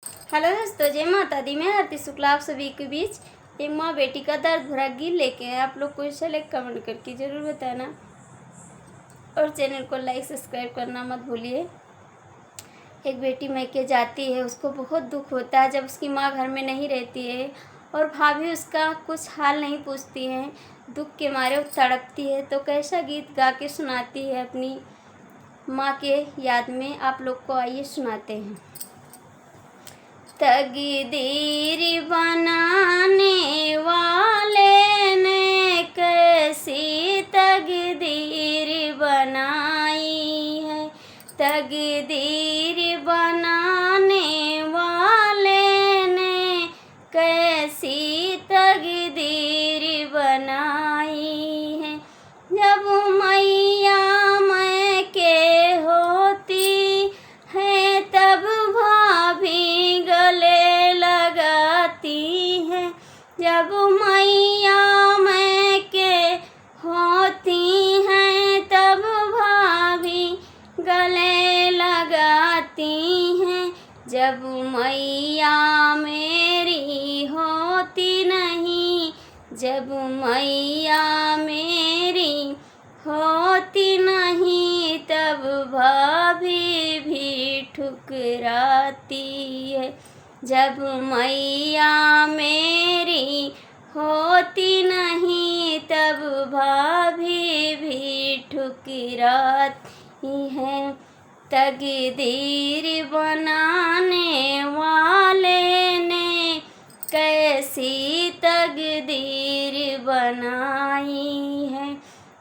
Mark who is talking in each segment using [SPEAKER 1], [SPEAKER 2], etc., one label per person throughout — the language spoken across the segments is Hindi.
[SPEAKER 1] हेलो दोस्तों, जय माता दी। मैं आरती शुक्ला आप सभी के बीच एक माँ बेटी का दर्द भरा गीत लेके आए। आप लोग को सेलेक्ट कमेंट करके ज़रूर बताना और चैनल को लाइक सब्सक्राइब करना मत भूलिए। एक बेटी मैके जाती है, उसको बहुत दुख होता है जब उसकी माँ घर में नहीं रहती है और भाभी उसका कुछ हाल नहीं पूछती हैं। दुख के मारे वो तड़पती है, तो कैसा गीत गा के सुनाती है अपनी माँ के याद में। आप लोग को आइए सुनाते हैं। तकदीर बनाने वाले ने कैसी तकदीर बनाई है। तकदीर बनाने वाले ने कैसी तकदीर बनाई है। जब मैया मैके होती है तब भाभी गले लगाती है। जब मैया मैके होती हैं तब भाभी गले लगाती हैं। जब मैया मेरी होती नहीं, जब मैया मेरी होती नहीं, तब भाभी भी ठुकराती है। जब मैया मेरी होती नहीं, तब भाभी भी ठुकराती है। तकदीर बनाने वाले ने कैसी तकदीर बनाई है।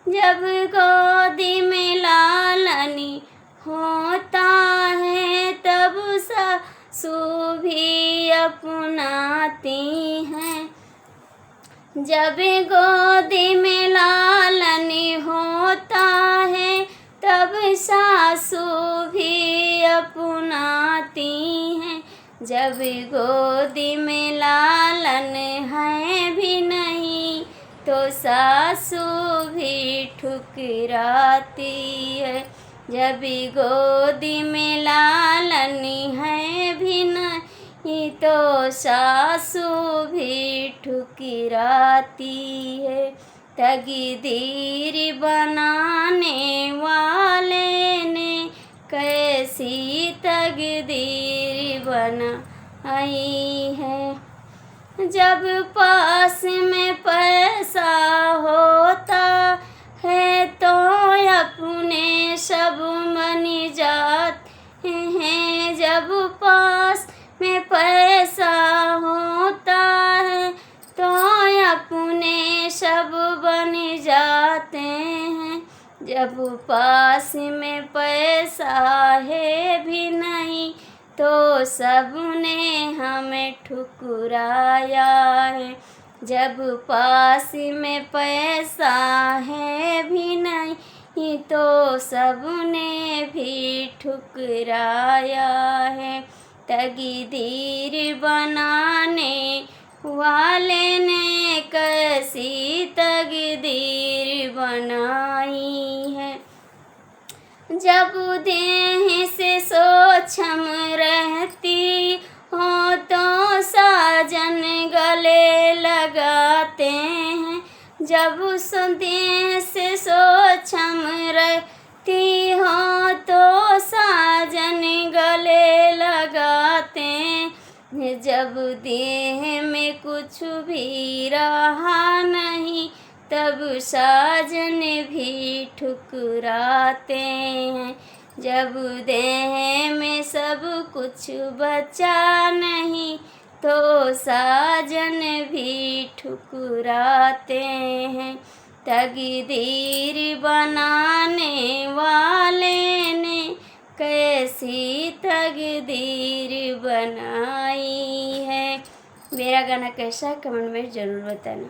[SPEAKER 1] जब गोदी में लालनी होता है तब सासू भी अपनाती हैं। जब गोदी में लालनी होता है तब सासू भी अपनाती हैं। जब गोदी में लालन है भी नहीं, तो सासू भी ठुकराती है। जब गोदी में लालनी है भी नहीं, तो सासू भी ठुकराती है। तकदीर बनाने वाले ने कैसी तकदीर बनाई है। जब पास में पैसा होता है तो अपने सब बन जाते हैं। जब पास में पैसा होता है तो अपने सब बन जाते हैं। जब पास में पैसा है भी नहीं, तो सबने हमें ठुकराया है। जब पास में पैसा है भी नहीं, तो सबने भी ठुकराया है। तकदीर बनाने वाले ने कैसी तकदीर बनाई है। जब देह से सोछम रहती हो तो साजन गले लगाते हैं। जब देह से सोछम रहती हो तो साजन गले लगाते हैं। जब देह में कुछ भी रहा नहीं, तब साजन भी ठुकराते हैं। जब देह में सब कुछ बचा नहीं, तो साजन भी ठुकराते हैं। तकदीर बनाने वाले ने कैसी तकदीर बनाई है। मेरा गाना कैसा कमेंट में ज़रूर बताना।